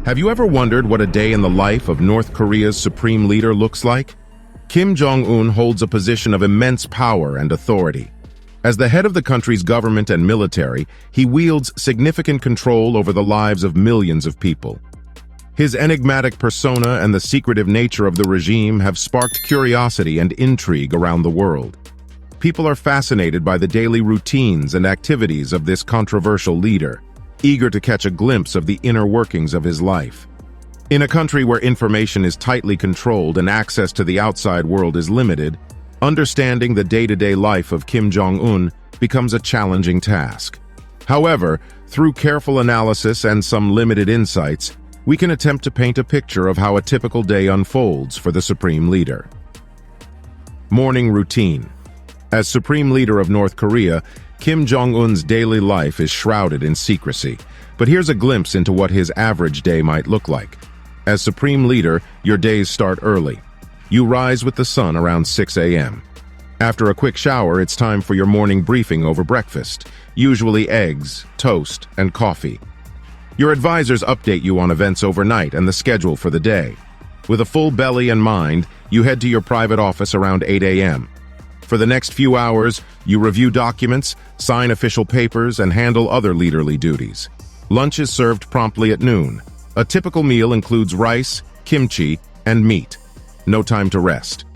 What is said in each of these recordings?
Have you ever wondered what a day in the life of North Korea's supreme leader looks like? Kim Jong-un holds a position of immense power and authority. As the head of the country's government and military, he wields significant control over the lives of millions of people. His enigmatic persona and the secretive nature of the regime have sparked curiosity and intrigue around the world. People are fascinated by the daily routines and activities of this controversial leader, eager to catch a glimpse of the inner workings of his life. In a country where information is tightly controlled and access to the outside world is limited, understanding the day-to-day life of Kim Jong-un becomes a challenging task. However, through careful analysis and some limited insights, we can attempt to paint a picture of how a typical day unfolds for the supreme leader. Morning routine. As supreme leader of North Korea, Kim Jong-un's daily life is shrouded in secrecy, but here's a glimpse into what his average day might look like. As supreme leader, your days start early. You rise with the sun around 6 a.m. After a quick shower, it's time for your morning briefing over breakfast, usually eggs, toast, and coffee. Your advisors update you on events overnight and the schedule for the day. With a full belly and mind, you head to your private office around 8 a.m. For the next few hours, you review documents, sign official papers, and handle other leaderly duties. Lunch is served promptly at noon. A typical meal includes rice, kimchi, and meat. No time to rest.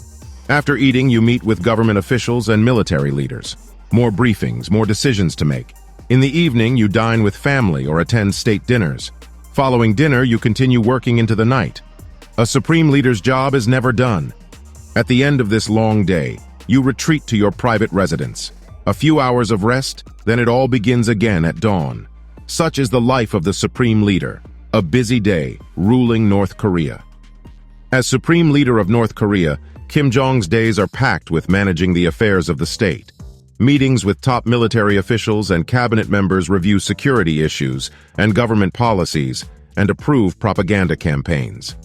After eating, you meet with government officials and military leaders. More briefings, more decisions to make. In the evening, you dine with family or attend state dinners. Following dinner, you continue working into the night. A supreme leader's job is never done. At the end of this long day, you retreat to your private residence. A few hours of rest, then it all begins again at dawn. Such is the life of the supreme leader, a busy day, ruling North Korea. As supreme leader of North Korea, Kim Jong's days are packed with managing the affairs of the state. Meetings with top military officials and cabinet members review security issues and government policies and approve propaganda campaigns.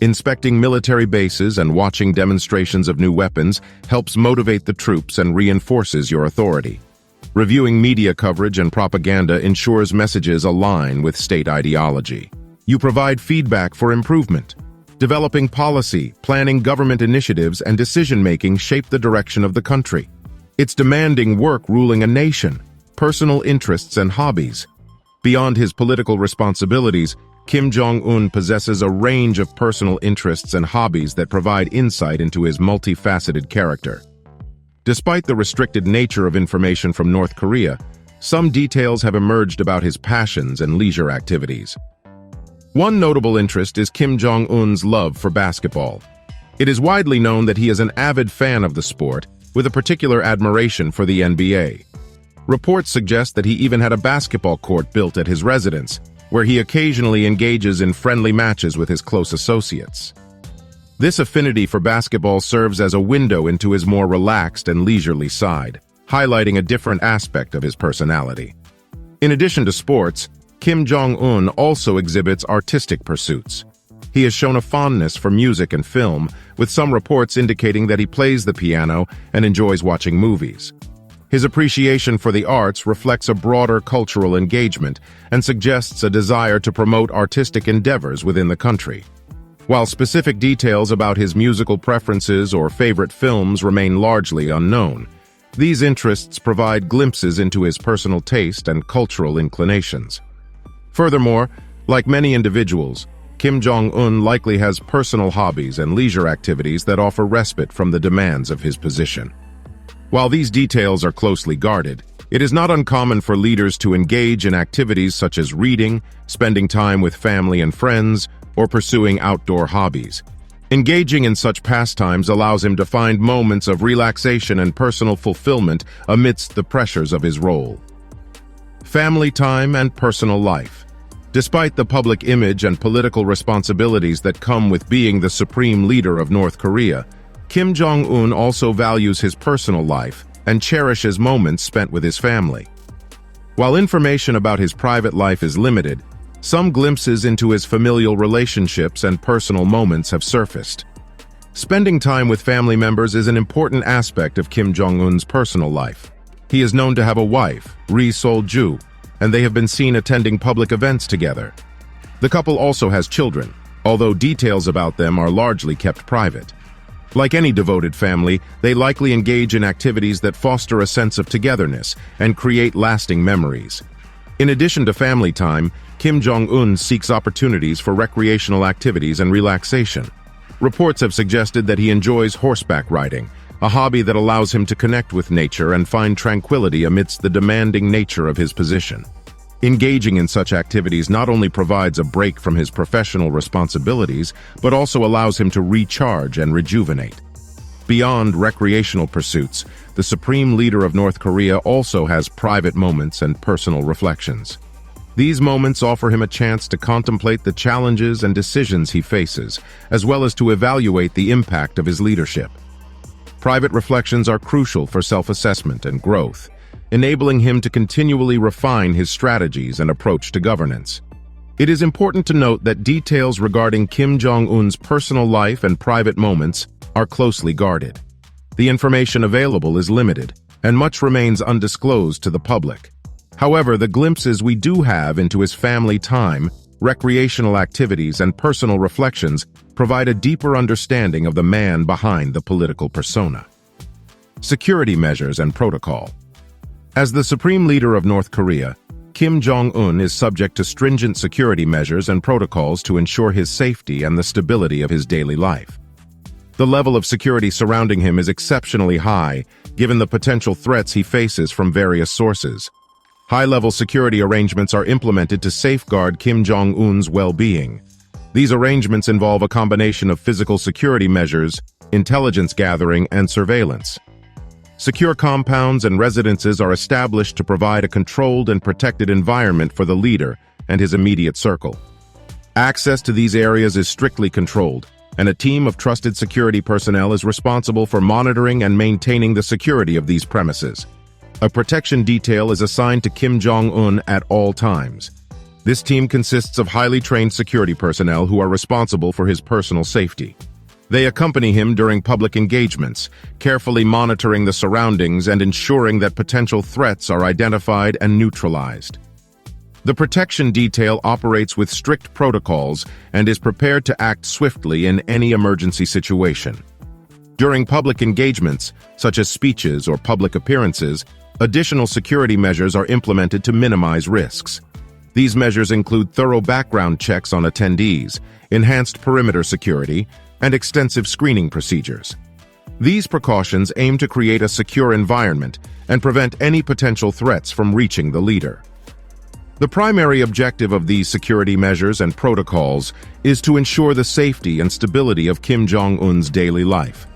Inspecting military bases and watching demonstrations of new weapons helps motivate the troops and reinforces your authority. Reviewing media coverage and propaganda ensures messages align with state ideology. You provide feedback for improvement. Developing policy, planning government initiatives, and decision-making shape the direction of the country. It's demanding work ruling a nation, personal interests and hobbies. Beyond his political responsibilities, Kim Jong-un possesses a range of personal interests and hobbies that provide insight into his multifaceted character. Despite the restricted nature of information from North Korea, some details have emerged about his passions and leisure activities. One notable interest is Kim Jong-un's love for basketball. It is widely known that he is an avid fan of the sport, with a particular admiration for the NBA. Reports suggest that he even had a basketball court built at his residence, where he occasionally engages in friendly matches with his close associates. This affinity for basketball serves as a window into his more relaxed and leisurely side, highlighting a different aspect of his personality. In addition to sports, Kim Jong-un also exhibits artistic pursuits. He has shown a fondness for music and film, with some reports indicating that he plays the piano and enjoys watching movies. His appreciation for the arts reflects a broader cultural engagement and suggests a desire to promote artistic endeavors within the country. While specific details about his musical preferences or favorite films remain largely unknown, these interests provide glimpses into his personal taste and cultural inclinations. Furthermore, like many individuals, Kim Jong-un likely has personal hobbies and leisure activities that offer respite from the demands of his position. While these details are closely guarded, it is not uncommon for leaders to engage in activities such as reading, spending time with family and friends, or pursuing outdoor hobbies. Engaging in such pastimes allows him to find moments of relaxation and personal fulfillment amidst the pressures of his role. Family time and personal life. Despite the public image and political responsibilities that come with being the supreme leader of North Korea, Kim Jong-un also values his personal life and cherishes moments spent with his family. While information about his private life is limited, some glimpses into his familial relationships and personal moments have surfaced. Spending time with family members is an important aspect of Kim Jong-un's personal life. He is known to have a wife, Ri Sol-ju, and they have been seen attending public events together. The couple also has children, although details about them are largely kept private. Like any devoted family, they likely engage in activities that foster a sense of togetherness and create lasting memories. In addition to family time, Kim Jong-un seeks opportunities for recreational activities and relaxation. Reports have suggested that he enjoys horseback riding, a hobby that allows him to connect with nature and find tranquility amidst the demanding nature of his position. Engaging in such activities not only provides a break from his professional responsibilities, but also allows him to recharge and rejuvenate. Beyond recreational pursuits, the supreme leader of North Korea also has private moments and personal reflections. These moments offer him a chance to contemplate the challenges and decisions he faces, as well as to evaluate the impact of his leadership. Private reflections are crucial for self-assessment and growth, enabling him to continually refine his strategies and approach to governance. It is important to note that details regarding Kim Jong-un's personal life and private moments are closely guarded. The information available is limited, and much remains undisclosed to the public. However, the glimpses we do have into his family time, recreational activities, and personal reflections provide a deeper understanding of the man behind the political persona. Security measures and protocol. As the supreme leader of North Korea, Kim Jong-un is subject to stringent security measures and protocols to ensure his safety and the stability of his daily life. The level of security surrounding him is exceptionally high, given the potential threats he faces from various sources. High-level security arrangements are implemented to safeguard Kim Jong-un's well-being. These arrangements involve a combination of physical security measures, intelligence gathering, and surveillance. Secure compounds and residences are established to provide a controlled and protected environment for the leader and his immediate circle. Access to these areas is strictly controlled, and a team of trusted security personnel is responsible for monitoring and maintaining the security of these premises. A protection detail is assigned to Kim Jong-un at all times. This team consists of highly trained security personnel who are responsible for his personal safety. They accompany him during public engagements, carefully monitoring the surroundings and ensuring that potential threats are identified and neutralized. The protection detail operates with strict protocols and is prepared to act swiftly in any emergency situation. During public engagements, such as speeches or public appearances, additional security measures are implemented to minimize risks. These measures include thorough background checks on attendees, enhanced perimeter security, and extensive screening procedures. These precautions aim to create a secure environment and prevent any potential threats from reaching the leader. The primary objective of these security measures and protocols is to ensure the safety and stability of Kim Jong-un's daily life.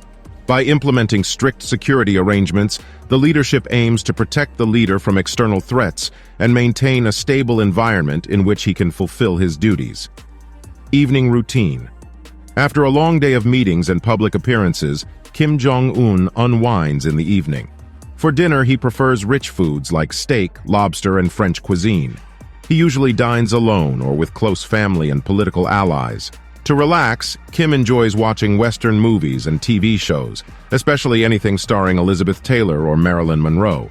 By implementing strict security arrangements, the leadership aims to protect the leader from external threats and maintain a stable environment in which he can fulfill his duties. Evening routine. After a long day of meetings and public appearances, Kim Jong-un unwinds in the evening. For dinner, he prefers rich foods like steak, lobster, and French cuisine. He usually dines alone or with close family and political allies. To relax, Kim enjoys watching Western movies and TV shows, especially anything starring Elizabeth Taylor or Marilyn Monroe.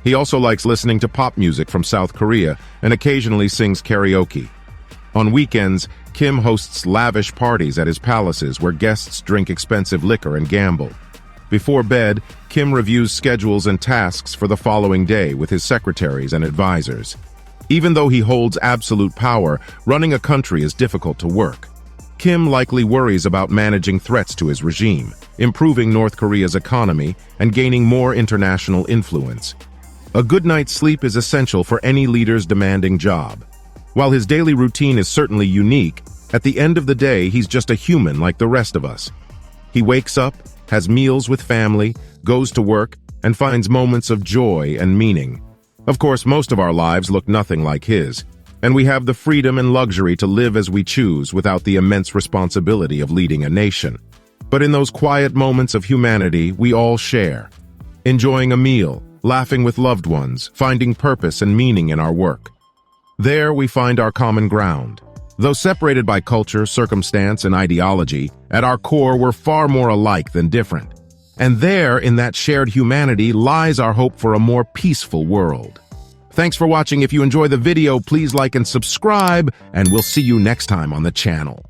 He also likes listening to pop music from South Korea and occasionally sings karaoke. On weekends, Kim hosts lavish parties at his palaces where guests drink expensive liquor and gamble. Before bed, Kim reviews schedules and tasks for the following day with his secretaries and advisors. Even though he holds absolute power, running a country is difficult to work. Kim likely worries about managing threats to his regime, improving North Korea's economy, and gaining more international influence. A good night's sleep is essential for any leader's demanding job. While his daily routine is certainly unique, at the end of the day, he's just a human like the rest of us. He wakes up, has meals with family, goes to work, and finds moments of joy and meaning. Of course, most of our lives look nothing like his, and we have the freedom and luxury to live as we choose without the immense responsibility of leading a nation. But in those quiet moments of humanity, we all share. Enjoying a meal, laughing with loved ones, finding purpose and meaning in our work. There we find our common ground. Though separated by culture, circumstance, and ideology, at our core we're far more alike than different. And there, in that shared humanity, lies our hope for a more peaceful world. Thanks for watching. If you enjoy the video, please like and subscribe, and we'll see you next time on the channel.